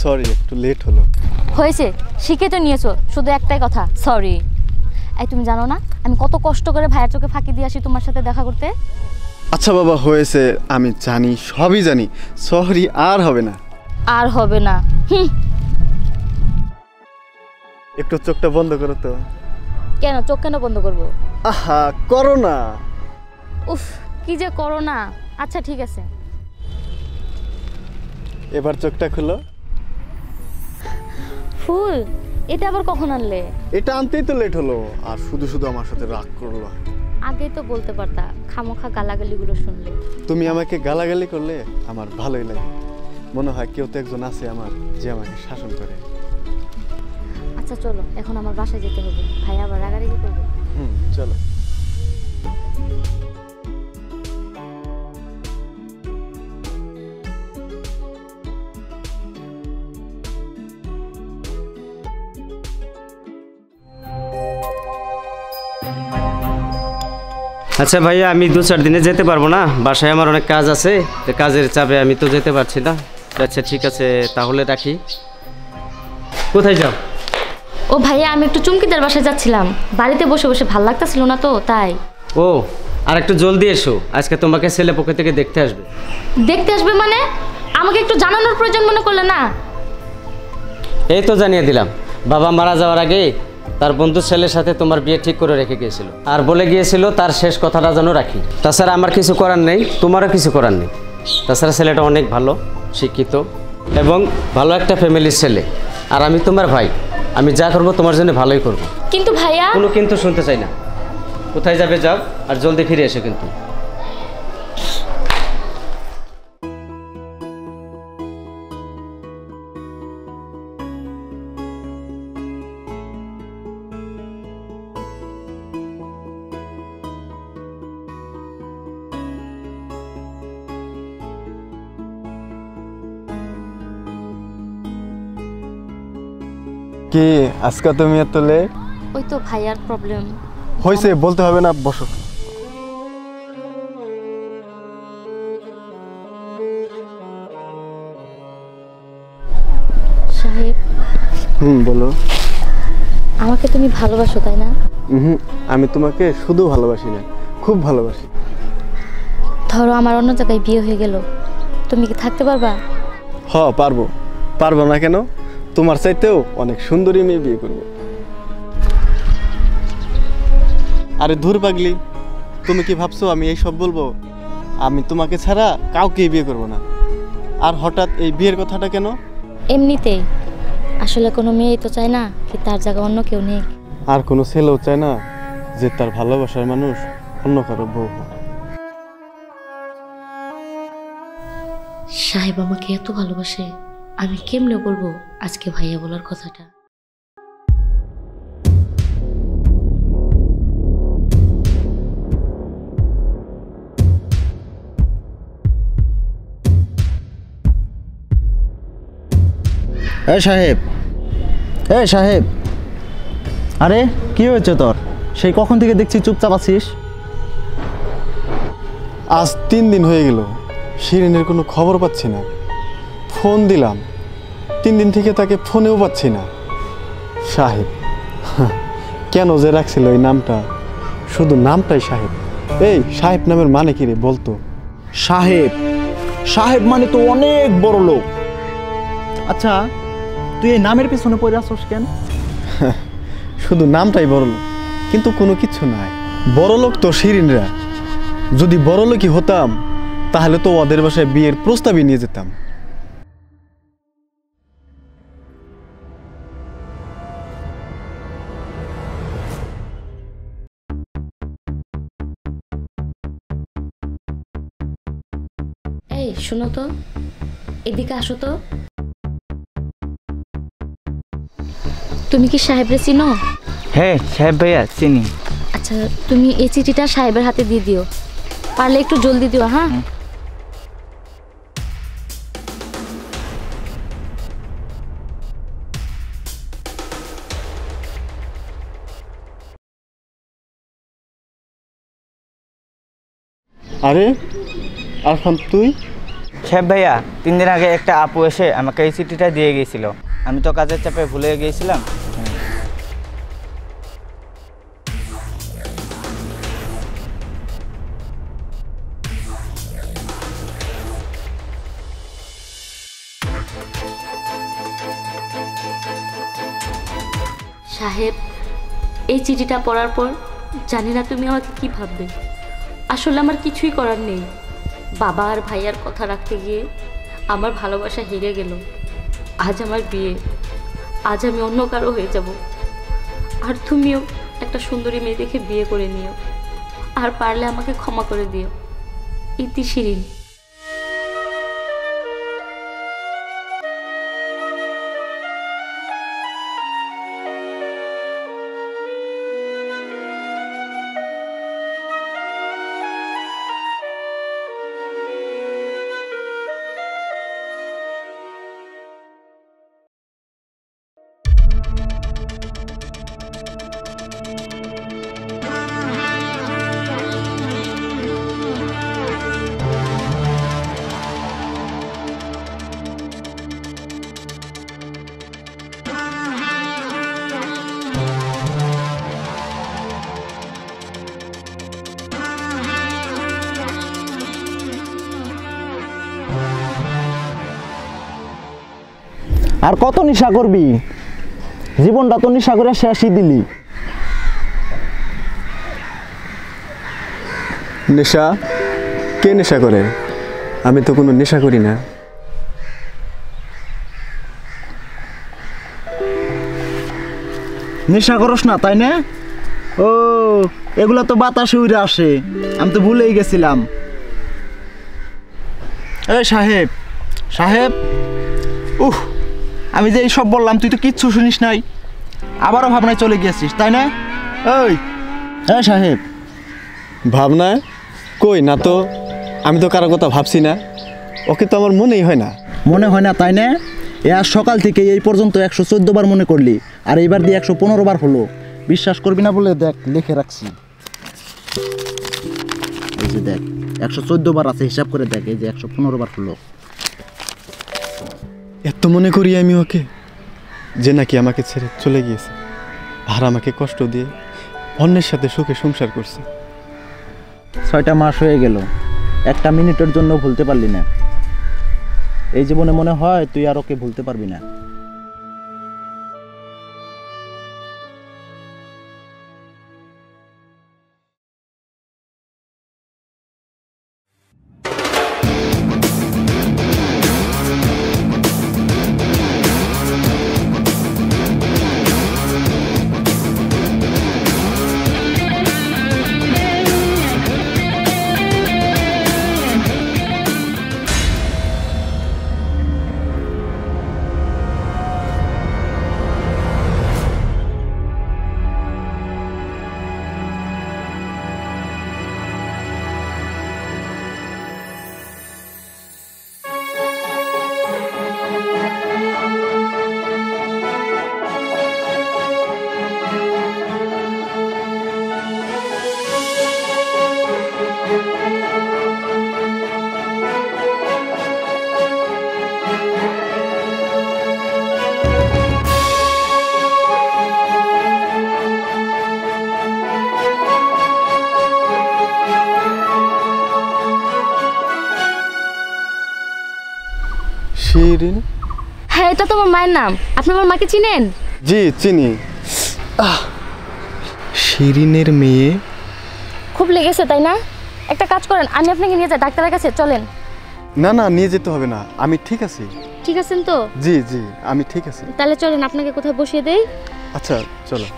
Sorry, একটু late হলো। হয়েছে, শিখে তো নিয়েছো, শুধু একটাই কথা সরি। এই তুমি জানো না আমি কত কষ্ট করে ভাইয়ের চোখে ফাঁকি দিয়ে আসি তোমার সাথে দেখা করতে? আচ্ছা বাবা হয়েছে, আমি জানি, সবই জানি। সরি, আর হবে না। আর হবে না? একটু চোখটা বন্ধ করো তো। কেন চোখ কেন বন্ধ করবো? আহা, করো না। উফ, কি যে করো না। আচ্ছা ঠিক আছে। এবার চোখটা খুলো। ফুল, এটা আবার কখন আনলে? এটা আনতেই তো লেট হলো, আর শুধু শুধু আমার সাথে রাগ করলো। আগেই তো বলতে পারতা, খামোখা গালাগালিগুলো শুনলে। তুমি আমাকে গালাগালি করলে আমার ভালোই লাগে। মনে হয় কেউ তো একজন আছে আমার, যে আমাকে শাসন করে। আচ্ছা চলো, এখন আমার বাসায় যেতে হবে, ভাই আবার রাগারাগি করবে। চলো। আচ্ছা ভাইয়া, আমি 2-4 দিনে যেতে পারবো না, বাসায় আমার অনেক কাজ আছে, তো কাজের চাপে আমি তো যেতে পারছি না। আচ্ছা ঠিক আছে, তাহলে রাখি। কোথায় যাও? ও ভাইয়া, আমি একটু চুমকিদের বাসায় যাচ্ছিলাম, বাড়িতে বসে বসে ভাল লাগতেছিল না তো তাই। ও, আর একটু জলদি এসো, আজকে তোমাকে ছেলে পক্ষ থেকে দেখতে আসবে। দেখতে আসবে মানে? আমাকে একটু জানানোর প্রয়োজন মনে করলে না? এই তো জানিয়ে দিলাম, বাবা মারা যাওয়ার আগে তার বন্ধুর ছেলের সাথে তোমার বিয়ে ঠিক করে রেখে গিয়েছিল, আর বলে গিয়েছিল তার শেষ কথাটা যেন রাখি। তাছাড়া আমার কিছু করার নেই, তোমারও কিছু করার নেই। তাছাড়া ছেলেটা অনেক ভালো, শিক্ষিত এবং ভালো একটা ফ্যামিলির ছেলে, আর আমি তোমার ভাই, আমি যা করবো তোমার জন্য ভালোই করব। কিন্তু ভাইয়া। কোনো কিন্তু শুনতে চাই না। কোথায় যাবে যাও, আর জলদি ফিরে এসো কিন্তু। কি আজকে তুমি এত লেট? ওই তো ভাইয়ার প্রবলেম হয়েছে, বলতে হবে না, বসো। সাহেব। বলো। আমাকে তুমি ভালোবাসো তাই না? আমি তোমাকে শুধু ভালোবাসি না, খুব ভালোবাসি। ধরো আমার অন্য জায়গায় বিয়ে হয়ে গেল, তুমি কি থাকতে পারবা? পারবো। পারবো না কেন? তোমার চাইতেও অনেক সুন্দরী মেয়ে বিয়ে করবো। আরে ধুর পাগলি, তুমি কি ভাবছো আমি এই সব বলবো? আমি তোমাকে ছাড়া কাউকে বিয়ে করব না। আর হঠাৎ এই বিয়ের কথাটা কেন? এমনিতেই, আসলে কোনো মেয়েই তো চায় না কি তার জায়গা অন্য কেউ নেই। আর কোনো ছেলেও চায় না যে তার ভালোবাসার মানুষ অন্য কারো বউ হয়। সাহেব আমাকে এত ভালোবাসে, আমি কেমনে বলবো আজকে ভাইয়া বলার কথাটা? সাহেব, সাহেব, আরে কি হয়েছে তোর? সেই কখন থেকে দেখছি চুপচাপ আছিস। আজ 3 দিন হয়ে গেল, শিরিনের কোনো খবর পাচ্ছি না। ফোন দিলাম, 3 দিন থেকে তাকে ফোনেও পাচ্ছি না। সাহেব, কেন যে রাখছিল এই নামটা? শুধু নামটাই সাহেব। এই সাহেব নামের মানে কি রে বলতো? সাহেব, সাহেব মানে তো অনেক বড় লোক। আচ্ছা, তুই এই নামের পেছনে পড়ে আসছিস কেন? শুধু নামটাই বড় লোক, কিন্তু কোনো কিছু নাই। বড় লোক তো শিরিনরা। যদি বড় লোকই হতাম তাহলে তো ওদের বাসায় বিয়ের প্রস্তাবই নিয়ে যেতাম। এই শোনো তো, এদিকে আসো তো। তুমি কি সাহেবরে চিনো? হ্যাঁ সাহেব ভাইয়া চিনি। আচ্ছা তুমি এই চিঠিটা সাহেবের হাতে দিয়ে দিও, পারলে একটু জলদি দিও। হ্যাঁ আরে আরফান, তুই? সাহেব ভাইয়া 3 দিন আগে একটা আপু এসে আমাকে এই চিঠিটা দিয়ে গিয়েছিল। আমি তো কাজের চাপে ভুলে গিয়েছিলাম। সাহেব, এই চিঠিটা পড়ার পর জানি না তুমি আমাকে কি ভাববে। আসলে আমার কিছুই করার নেই। বাবা আর ভাইয়ার কথা রাখতে গিয়ে আমার ভালোবাসা হেরে গেল। আজ আমার বিয়ে, আজ আমি অন্য কারো হয়ে যাব। আর তুমিও একটা সুন্দরী মেয়ে দেখে বিয়ে করে নিও, আর পারলে আমাকে ক্ষমা করে দিও। ইতি শিরিন। আর কত নেশা করবি? জীবনটা তো নেশা করে শেষই দিলি। নেশা? কে নেশা করে? আমি তো কোনো নেশা করি না। নেশা করস না তাই না? ও, এগুলা তো বাতাসে উড়ে আসে, আমি তো ভুলেই গেছিলাম। এই সাহেব, সাহেব, উহ, আমি যে এইসব বললাম তুই তো কিচ্ছু শুনিস নাই, আবারও ভাবনায় চলে গিয়েছিস তাই না? ওই হ্যাঁ সাহেব। ভাবনায়? কই না তো, আমি তো কারো কথা ভাবছি না। ওকে তো আমার মনেই হয় না। মনে হয় না তাই না? এ আজ সকাল থেকে এই পর্যন্ত 114 বার মনে করলি, আর এইবার দিয়ে 115 বার হলো। বিশ্বাস করবি না বলে দেখ, লিখে রাখছি। এই যে দেখ, 114 বার আছে, হিসাব করে দেখ। এই যে 115 বার হলো। এত মনে করি আমি ওকে, যে নাকি আমাকে ছেড়ে চলে গিয়েছে আর আমাকে কষ্ট দিয়ে অন্যের সাথে সুখে সংসার করছে। 6টা মাস হয়ে গেল, একটা মিনিটের জন্য ভুলতে পারলি না। এই জীবনে মনে হয় তুই আর ওকে ভুলতে পারবি না। শিরিন? হ্যাঁ, এটা তো আমার মায়ের নাম। আপনি আমার মাকে চিনেন? জি চিনি। শিরিনের মেয়ে? খুব লেগেছে তাই না? একটা কাজ করেন, আমি আপনাকে নিয়ে যাই ডাক্তারের কাছে, চলেন। না না, নিয়ে যেতে হবে না, আমি ঠিক আছি। ঠিক আছেন তো? জি জি, আমি ঠিক আছি। তাহলে চলেন, আপনাকে কোথায় বসিয়ে দেই। আচ্ছা চলো।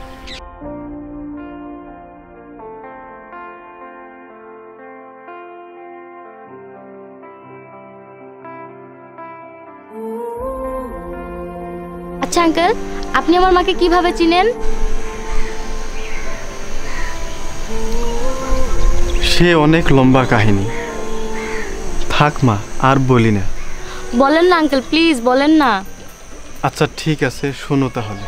আচ্ছা আঙ্কেল, আপনি আমার মাকে কিভাবে চিনেন? সে অনেক লম্বা কাহিনী, থাক মা আর বলি না। বলেন না আঙ্কেল, প্লিজ বলেন না। আচ্ছা ঠিক আছে, শোনো তাহলে।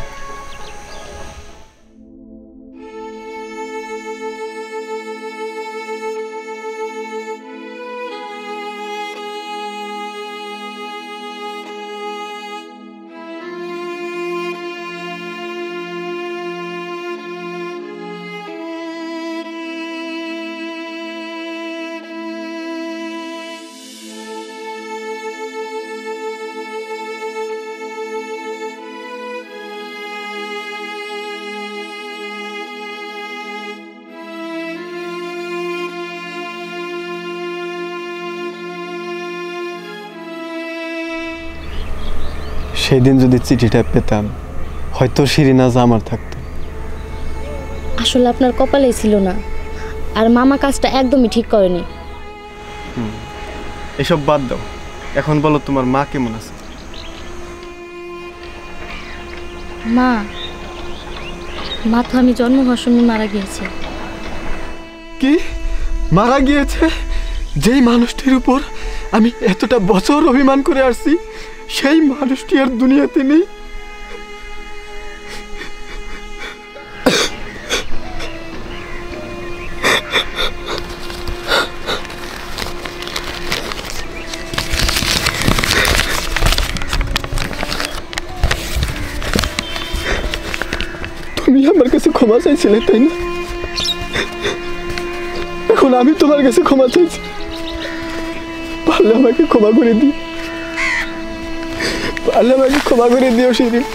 সেই দিন যদি চিঠিটা পেতাম, হয়তো শিরিন আজ আমার থাকতো। আসলে আপনার কপালেই ছিল না, আর মামা কাজটা একদমই ঠিক করেনি। এসব বাদ দাও, এখন বলো তোমার মা কেমন আছে? মা মা তো আমি জন্ম হওয়ার সময় মারা গিয়েছে। কি মারা গিয়েছে? যেই মানুষটির উপর আমি এতটা বছর অভিমান করে আসছি, সেই মানুষটি আর দুনিয়াতে নেই। তুমি আমার কাছে ক্ষমা চাইছিলে, তাই না? এখন আমি তোমার কাছে ক্ষমা চাইছি, পারলে আমাকে ক্ষমা করে দিও, পারলে আমাকে ক্ষমা করে দিও শিরিন।